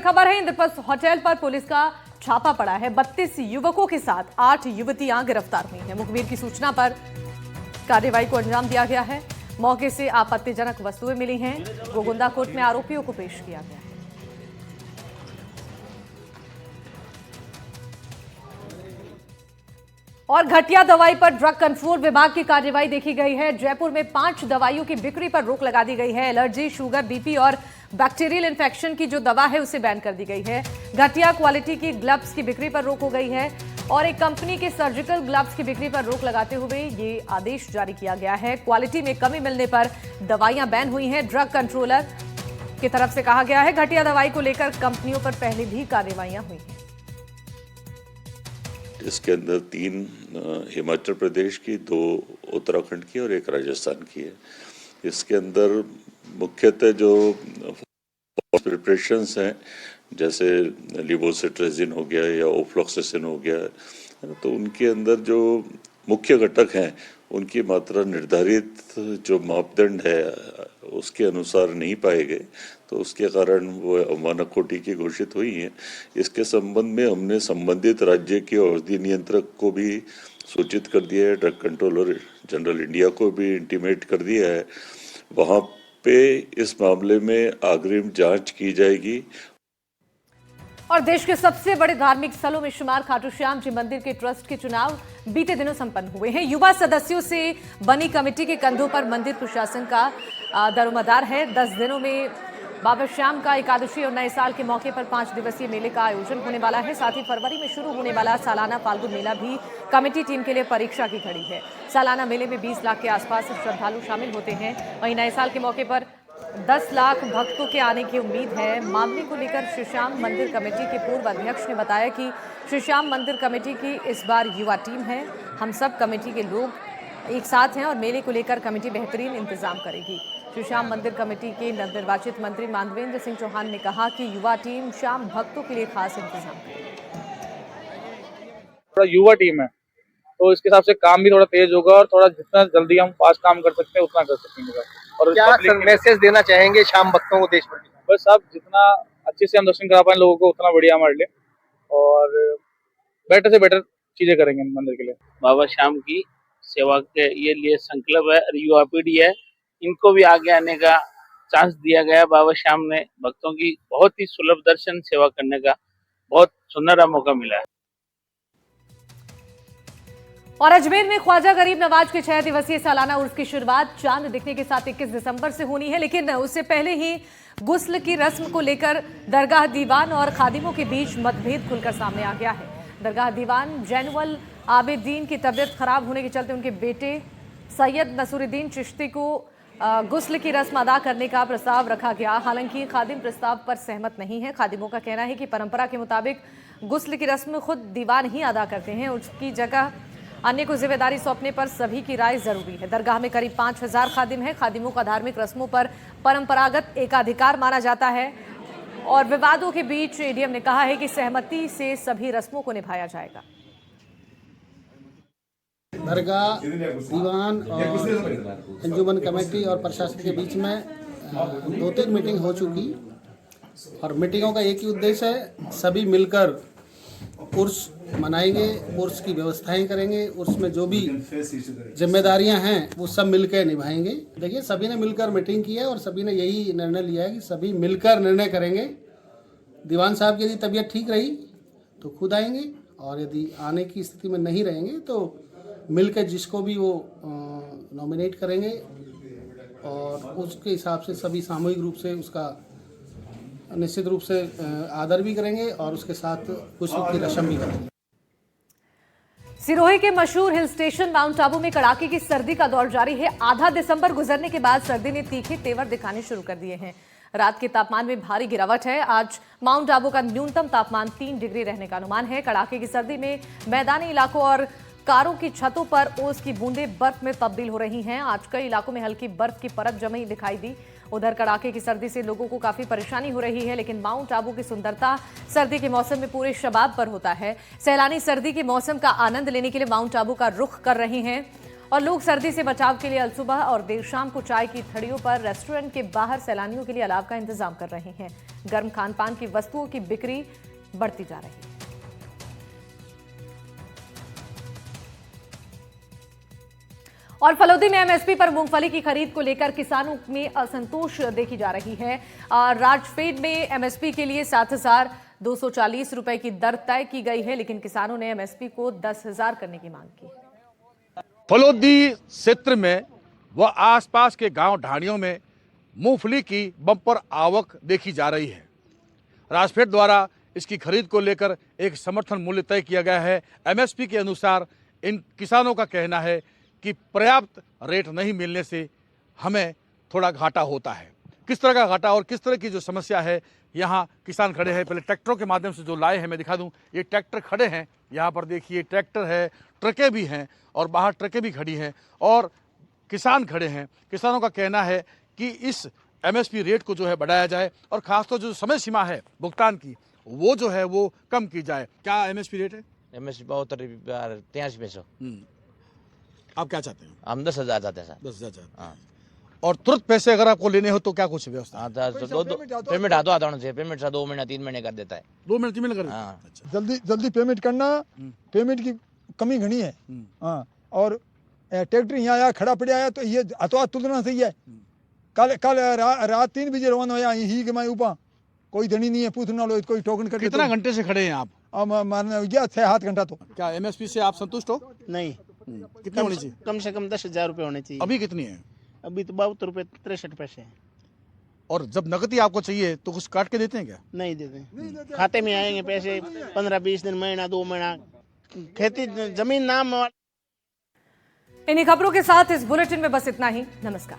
खबर है, इंद्रप्रस्थ होटल पर पुलिस का छापा पड़ा है। 32 युवकों के साथ 8 युवतियां गिरफ्तार हुई हैं। मुखबिर की सूचना पर कार्रवाई को अंजाम दिया गया है। मौके से आपत्तिजनक वस्तुएं मिली हैं। गोगुंदा कोर्ट में आरोपियों को पेश किया गया है। और घटिया दवाई पर ड्रग कंट्रोल विभाग की कार्रवाई देखी गई है। जयपुर में 5 दवाइयों की बिक्री पर रोक लगा दी गई है। एलर्जी, शुगर, बीपी और बैक्टीरियल इन्फेक्शन की जो दवा है उसे बैन कर दी गई है। घटिया क्वालिटी की ग्लव्स की बिक्री पर रोक हो गई है और एक कंपनी के सर्जिकल ग्लव्स की बिक्री पर रोक लगाते हुए ये आदेश जारी किया गया है। क्वालिटी में कमी मिलने पर दवाइयां बैन हुई हैं। ड्रग कंट्रोलर की तरफ से कहा गया है घटिया दवाई को लेकर कंपनियों पर पहले भी कार्रवाइयां हुई हैं। इसके अंदर 3 हिमाचल प्रदेश की, 2 उत्तराखंड की और 1 राजस्थान की है। इसके अंदर मुख्यतः जो प्रिपरेशंस हैं, जैसे लिवोसिट्रेजिन हो गया या ओफ्लॉक्सासिन हो गया, तो उनके अंदर जो मुख्य घटक हैं उनकी मात्रा निर्धारित जो मापदंड है उसके अनुसार नहीं पाए गए, तो उसके कारण वो अवमानक कोटि की घोषित हुई हैं। इसके संबंध में हमने संबंधित राज्य के औषधि नियंत्रक को भी सूचित कर दिया है। ड्रग कंट्रोलर जनरल इंडिया को भी इंटीमेट कर दिया है। वहाँ पे इस मामले में अग्रिम जांच की जाएगी। और देश के सबसे बड़े धार्मिक स्थलों में शुमार खाटू श्याम जी मंदिर के ट्रस्ट के चुनाव बीते दिनों संपन्न हुए हैं। युवा सदस्यों से बनी कमेटी के कंधों पर मंदिर प्रशासन का दरोमदार है। 10 दिनों में बाबा श्याम का एकादशी और नए साल के मौके पर 5 दिवसीय मेले का आयोजन होने वाला है। साथ ही फरवरी में शुरू होने वाला सालाना फाल्गुन मेला भी कमेटी टीम के लिए परीक्षा की घड़ी है। सालाना मेले में 20 लाख के आसपास श्रद्धालु शामिल होते हैं। वहीं नए साल के मौके पर 10 लाख भक्तों के आने की उम्मीद है। मामले को लेकर श्री श्याम मंदिर कमेटी के पूर्व अध्यक्ष ने बताया कि श्री श्याम मंदिर कमेटी की इस बार युवा टीम है। हम सब कमेटी के लोग एक साथ हैं और मेले को लेकर कमेटी बेहतरीन इंतजाम करेगी। श्री श्याम मंदिर कमेटी के नवनिर्वाचित मंत्री माधवेंद्र सिंह चौहान ने कहा कि युवा टीम श्याम भक्तों के लिए खास इंतजाम करेगी। थोड़ा युवा टीम है तो इसके हिसाब से काम भी थोड़ा तेज होगा और थोड़ा जितना जल्दी हम फास्ट काम कर सकते हैं उतना कर सकेंगे। और क्या मैसेज देना चाहेंगे श्याम भक्तों को देश भर में? बस आप जितना अच्छे से हम दर्शन करा पाए लोगों को उतना बढ़िया हमारे लिए, और बेटर से बेटर चीजें करेंगे मंदिर के लिए। बाबा श्याम की सेवा के ये लिए संकल्प है और युवा पीढ़ी है, इनको भी आगे आने का चांस दिया गया। बाबा श्याम ने भक्तों की बहुत ही सुलभ दर्शन सेवा करने का बहुत सुनहरा मौका मिला है। और अजमेर में ख्वाजा गरीब नवाज के 6 दिवसीय सालाना उर्स की शुरुआत चांद दिखने के साथ 21 दिसंबर से होनी है, लेकिन उससे पहले ही गुस्ल की रस्म को लेकर दरगाह दीवान और खादिमों के बीच मतभेद खुलकर सामने आ गया है। दरगाह दीवान जैनुल आबिदीन की तबीयत खराब होने के चलते उनके बेटे सैयद नसूरुद्दीन चिश्ती को गुस्ल की रस्म अदा करने का प्रस्ताव रखा गया। हालांकि खादिम प्रस्ताव पर सहमत नहीं है। खादिमों का कहना है कि परंपरा के मुताबिक गुस्ल की रस्म खुद दीवान ही अदा करते हैं, उसकी जगह अन्य को जिम्मेदारी सौंपने पर सभी की राय जरूरी है। दरगाह में करीब 5000 खादिम हैं। खादिमों का धार्मिक रस्मों पर परंपरागत एकाधिकार माना जाता है और विवादों के बीच एडीएम ने कहा है कि सहमति से सभी रस्मों को निभाया जाएगा। दरगाह दीवान और अंजुमन कमेटी और प्रशासन के बीच में 2-3 मीटिंग हो चुकी और मीटिंगों का एक ही उद्देश्य है, सभी मिलकर उर्स मनाएंगे, उर्स की व्यवस्थाएं करेंगे, उर्स में जो भी जिम्मेदारियां हैं वो सब मिलकर निभाएंगे। देखिए, सभी ने मिलकर मीटिंग की है और सभी ने यही निर्णय लिया है कि सभी मिलकर निर्णय करेंगे। दीवान साहब की यदि तबीयत ठीक रही तो खुद आएंगे और यदि आने की स्थिति में नहीं रहेंगे तो मिलकर जिसको भी वो नॉमिनेट करेंगे और उसके हिसाब से सभी सामूहिक रूप से उसका निश्चित रूप से आदर भी करेंगे और उसके साथ गुस्ल की रस्म भी करेंगे। सिरोही के मशहूर हिल स्टेशन माउंट आबू में कड़ाके की सर्दी का दौर जारी है। आधा दिसंबर गुजरने के बाद सर्दी ने तीखे तेवर दिखाने शुरू कर दिए हैं। रात के तापमान में भारी गिरावट है। आज माउंट आबू का न्यूनतम तापमान 3 डिग्री रहने का अनुमान है। कड़ाके की सर्दी में मैदानी इलाकों और कारों की छतों पर ओस की बूंदें बर्फ में तब्दील हो रही हैं। आज कई इलाकों में हल्की बर्फ की परत जमी दिखाई दी। उधर कड़ाके की सर्दी से लोगों को काफी परेशानी हो रही है, लेकिन माउंट आबू की सुंदरता सर्दी के मौसम में पूरे शबाब पर होता है। सैलानी सर्दी के मौसम का आनंद लेने के लिए माउंट आबू का रुख कर रहे हैं और लोग सर्दी से बचाव के लिए अलसुबह और देर शाम को चाय की थड़ियों पर रेस्टोरेंट के बाहर सैलानियों के लिए अलाव का इंतजाम कर रहे हैं। गर्म खान पान की वस्तुओं की बिक्री बढ़ती जा रही है। और फलोदी में एमएसपी पर मूंगफली की खरीद को लेकर किसानों में असंतोष देखी जा रही है। राजफेड में एमएसपी के लिए 7,240 रुपए की दर तय की गई है, लेकिन किसानों ने एमएसपी को 10,000 करने की मांग की। फलोदी क्षेत्र में व आसपास के गांव ढाणियों में मूंगफली की बम्पर आवक देखी जा रही है। राजफेड द्वारा इसकी खरीद को लेकर एक समर्थन मूल्य तय किया गया है। एमएसपी के अनुसार इन किसानों का कहना है कि पर्याप्त रेट नहीं मिलने से हमें थोड़ा घाटा होता है। किस तरह का घाटा और किस तरह की जो समस्या है, यहाँ किसान खड़े हैं। पहले ट्रैक्टरों के माध्यम से जो लाए हैं मैं दिखा दूं। ये ट्रैक्टर खड़े हैं, यहाँ पर देखिए ट्रैक्टर है, ट्रकें भी हैं और बाहर ट्रकें भी खड़ी हैं और किसान खड़े हैं। किसानों का कहना है कि इस एमएसपी रेट को जो है बढ़ाया जाए और खासतौर जो समय सीमा है भुगतान की वो जो है वो कम की जाए। क्या एमएसपी रेट है? एमएसपी 83 पैसों। आप क्या चाहते हैं? हम 10,000 चाहते हैं सर। 10,000 चाहते हैं। हाँ। और तुरंत पैसे अगर आपको लेने हो तो क्या कुछ व्यवस्था? हाँ तो पेमेंट आता होना चाहिए। पेमेंट सर 2 महीना 3 महीने कर देता है। 2 महीने 3 महीने कर? हाँ। अच्छा। जल्दी पेमेंट करना, पेमेंट की कमी घनी है। हाँ, और ट्रैक्टर यहाँ आया खड़ा पड़ा आया तो ये अतवा तुलना सही है। कल रात 3 बजे रवाना होया ही के मैं ऊपर कोई धनी नहीं है, पूछना लो कोई टोकन कर। कितना घंटे से खड़े हैं आप? मारना 6-7 घंटा। तो क्या एमएसपी से आप संतुष्ट हो? नहीं। कितनी होनी चाहिए? कम से कम 10,000 रुपये होने चाहिए। अभी कितनी है? अभी तो 72 रुपये 63 पैसे हैं। और जब नकदी आपको चाहिए तो कुछ काट के देते हैं क्या? नहीं देते, खाते में आएंगे पैसे 15-20 दिन, महीना 2 महीना। खेती जमीन नाम। इन्हीं खबरों के साथ इस बुलेटिन में बस इतना ही। नमस्कार।